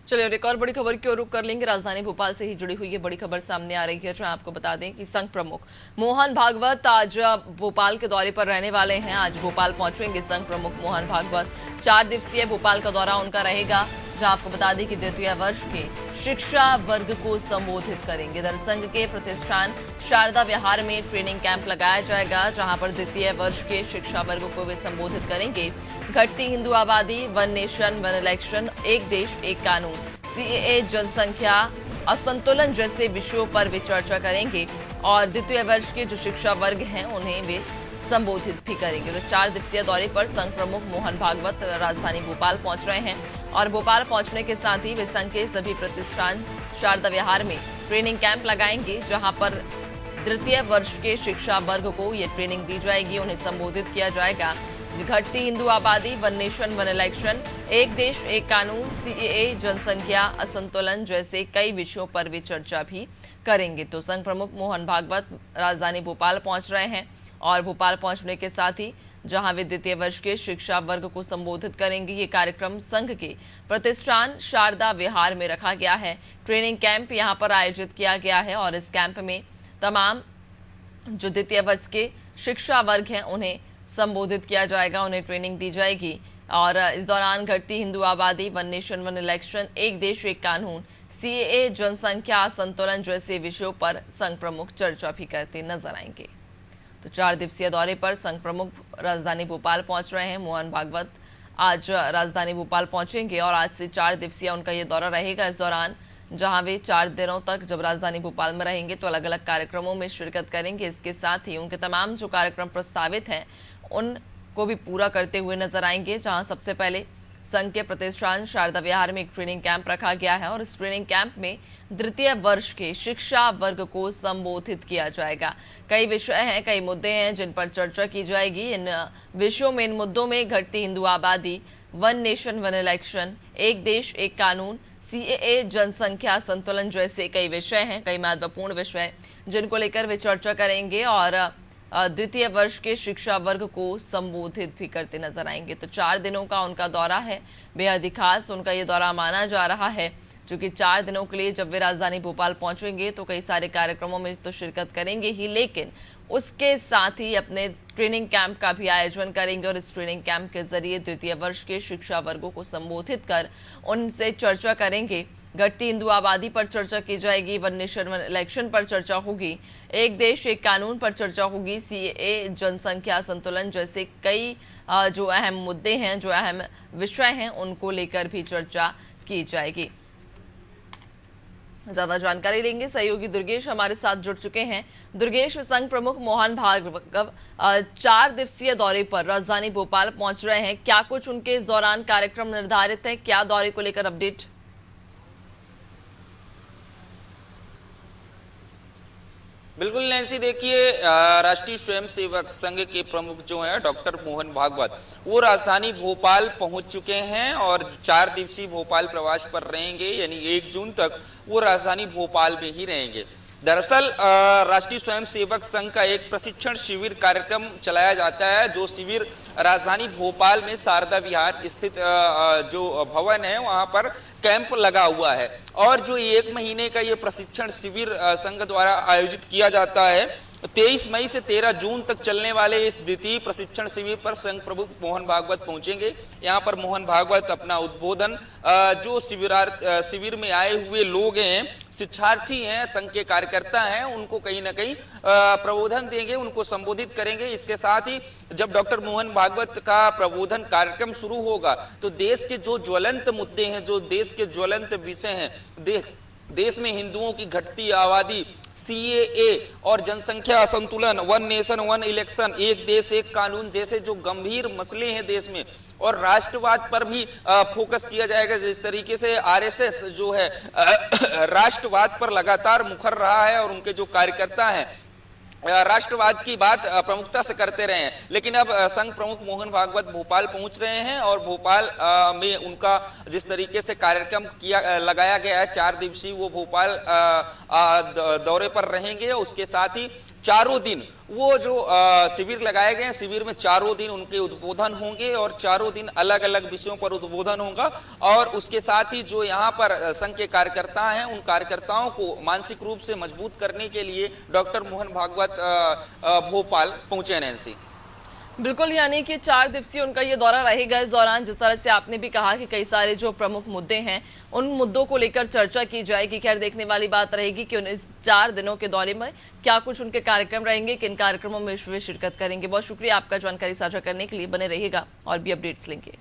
चलिए, और एक और बड़ी खबर की ओर रुख कर लेंगे। राजधानी भोपाल से ही जुड़ी हुई ये बड़ी खबर सामने आ रही है, जहां आपको बता दें कि संघ प्रमुख मोहन भागवत आज भोपाल के दौरे पर रहने वाले हैं। आज भोपाल पहुंचेंगे संघ प्रमुख मोहन भागवत। 4 दिवसीय भोपाल का दौरा उनका रहेगा, जहां आपको बता दें कि द्वितीय वर्ष के शिक्षा वर्ग को संबोधित करेंगे। इधर संघ के प्रतिष्ठान शारदा विहार में ट्रेनिंग कैंप लगाया जाएगा, जहां पर द्वितीय वर्ष के शिक्षा वर्ग को वे संबोधित करेंगे। घटती हिंदू आबादी, वन नेशन वन इलेक्शन, एक देश एक कानून, सीएए, जनसंख्या असंतुलन जैसे विषयों पर वे चर्चा करेंगे और द्वितीय वर्ष के जो शिक्षा वर्ग हैं उन्हें वे संबोधित भी करेंगे। तो 4 दिवसीय दौरे पर संघ प्रमुख मोहन भागवत राजधानी भोपाल पहुंच रहे हैं और भोपाल पहुंचने के साथ ही वे संघ के सभी प्रतिष्ठान शारदा विहार में ट्रेनिंग कैंप लगाएंगे, जहां पर तृतीय वर्ष के शिक्षा वर्ग को ये ट्रेनिंग दी जाएगी, उन्हें संबोधित किया जाएगा। घटती हिंदू आबादी, वन नेशन वन इलेक्शन, एक देश एक कानून, सीएए, जनसंख्या असंतुलन जैसे कई विषयों पर वे चर्चा भी करेंगे। तो संघ प्रमुख मोहन भागवत राजधानी भोपाल पहुंच रहे हैं और भोपाल पहुंचने के साथ ही जहां वे द्वितीय वर्ष के शिक्षा वर्ग को संबोधित करेंगे। ये कार्यक्रम संघ के प्रतिष्ठान शारदा विहार में रखा गया है। ट्रेनिंग कैंप यहां पर आयोजित किया गया है और इस कैंप में तमाम जो द्वितीय वर्ष के शिक्षा वर्ग हैं उन्हें संबोधित किया जाएगा, उन्हें ट्रेनिंग दी जाएगी। और इस दौरान घटती हिंदू आबादी, वन नेशन वन इलेक्शन, एक देश एक कानून, सीएए, जनसंख्या संतुलन जैसे विषयों पर संघ प्रमुख चर्चा भी करते नजर आएंगे। तो 4 दिवसीय दौरे पर संघ प्रमुख राजधानी भोपाल पहुंच रहे हैं। मोहन भागवत आज राजधानी भोपाल पहुंचेंगे और आज से 4 दिवसीय उनका ये दौरा रहेगा। इस दौरान जहां वे 4 दिनों तक जब राजधानी भोपाल में रहेंगे तो अलग अलग कार्यक्रमों में शिरकत करेंगे। इसके साथ ही उनके तमाम जो कार्यक्रम प्रस्तावित हैं उनको भी पूरा करते हुए नजर आएंगे। जहां सबसे पहले संघ के प्रतिष्ठान शारदा विहार में एक ट्रेनिंग कैंप रखा गया है और इस ट्रेनिंग कैंप में द्वितीय वर्ष के शिक्षा वर्ग को संबोधित किया जाएगा। कई विषय हैं, कई मुद्दे हैं जिन पर चर्चा की जाएगी। इन विषयों में, इन मुद्दों में घटती हिंदू आबादी, वन नेशन वन इलेक्शन, एक देश एक कानून, सीएए, जनसंख्या संतुलन जैसे कई विषय हैं, कई महत्वपूर्ण विषय जिनको लेकर वे चर्चा करेंगे और द्वितीय वर्ष के शिक्षा वर्ग को संबोधित भी करते नजर आएंगे। तो 4 दिनों का उनका दौरा है, बेहद ही खास उनका ये दौरा माना जा रहा है, क्योंकि 4 दिनों के लिए जब वे राजधानी भोपाल पहुंचेंगे तो कई सारे कार्यक्रमों में तो शिरकत करेंगे ही, लेकिन उसके साथ ही अपने ट्रेनिंग कैंप का भी आयोजन करेंगे और इस ट्रेनिंग कैंप के जरिए द्वितीय वर्ष के शिक्षा वर्गों को संबोधित कर उनसे चर्चा करेंगे। घटती हिंदू आबादी पर चर्चा की जाएगी, वन नेशन वन इलेक्शन पर चर्चा होगी, एक देश एक कानून पर चर्चा होगी, सीएए, जनसंख्या संतुलन जैसे कई जो अहम मुद्दे हैं, जो अहम विषय हैं, उनको लेकर भी चर्चा की जाएगी। ज्यादा जानकारी लेंगे, सहयोगी दुर्गेश हमारे साथ जुड़ चुके हैं। दुर्गेश, संघ प्रमुख मोहन भागवत 4 दिवसीय दौरे पर राजधानी भोपाल पहुंच रहे हैं, क्या कुछ उनके इस दौरान कार्यक्रम निर्धारित है, क्या दौरे को लेकर अपडेट? बिल्कुल नैन्सी, देखिए राष्ट्रीय स्वयंसेवक संघ के प्रमुख जो हैं डॉक्टर मोहन भागवत, वो राजधानी भोपाल पहुंच चुके हैं और 4 दिवसीय भोपाल प्रवास पर रहेंगे, यानी 1 जून तक वो राजधानी भोपाल में ही रहेंगे। दरअसल राष्ट्रीय स्वयंसेवक संघ का एक प्रशिक्षण शिविर कार्यक्रम चलाया जाता है, जो शिविर राजधानी भोपाल में शारदा विहार स्थित जो भवन है वहां पर कैंप लगा हुआ है और जो 1 महीने का ये प्रशिक्षण शिविर संघ द्वारा आयोजित किया जाता है, 23 मई से 13 जून तक चलने वाले इस द्वितीय प्रशिक्षण शिविर पर संघ प्रमुख मोहन भागवत पहुंचेंगे। यहाँ पर मोहन भागवत अपना उद्बोधन जो शिविर में आए हुए लोग हैं, शिक्षार्थी हैं, संघ के कार्यकर्ता हैं, उनको कहीं ना कहीं प्रबोधन देंगे, उनको संबोधित करेंगे। इसके साथ ही जब डॉक्टर मोहन भागवत का प्रबोधन कार्यक्रम शुरू होगा तो देश के जो ज्वलंत मुद्दे हैं, जो देश के ज्वलंत विषय हैं, देश में हिंदुओं की घटती आबादी, सीएए और जनसंख्या असंतुलन, वन नेशन वन इलेक्शन, एक देश एक कानून जैसे जो गंभीर मसले हैं देश में, और राष्ट्रवाद पर भी फोकस किया जाएगा। जिस तरीके से आरएसएस जो है राष्ट्रवाद पर लगातार मुखर रहा है और उनके जो कार्यकर्ता हैं राष्ट्रवाद की बात प्रमुखता से करते रहे हैं, लेकिन अब संघ प्रमुख मोहन भागवत भोपाल पहुंच रहे हैं और भोपाल में उनका जिस तरीके से कार्यक्रम लगाया गया है 4 दिवसीय, वो भोपाल दौरे पर रहेंगे। उसके साथ ही चारों दिन वो जो शिविर लगाए गए हैं, शिविर में चारों दिन उनके उद्बोधन होंगे और चारों दिन अलग अलग विषयों पर उद्बोधन होगा। और उसके साथ ही जो यहाँ पर संघ के कार्यकर्ता हैं, उन कार्यकर्ताओं को मानसिक रूप से मजबूत करने के लिए डॉक्टर मोहन भागवत भोपाल पहुंचे। नैंसी, बिल्कुल, यानी कि 4 दिवसीय उनका ये दौरा रहेगा। इस दौरान जिस तरह से आपने भी कहा कि कई सारे जो प्रमुख मुद्दे हैं उन मुद्दों को लेकर चर्चा की जाएगी। खैर, देखने वाली बात रहेगी कि इस 4 दिनों के दौरे में क्या कुछ उनके कार्यक्रम रहेंगे, किन कार्यक्रमों में वे शिरकत करेंगे। बहुत शुक्रिया आपका जानकारी साझा करने के लिए। बने रहिएगा और भी अपडेट्स लेंगे।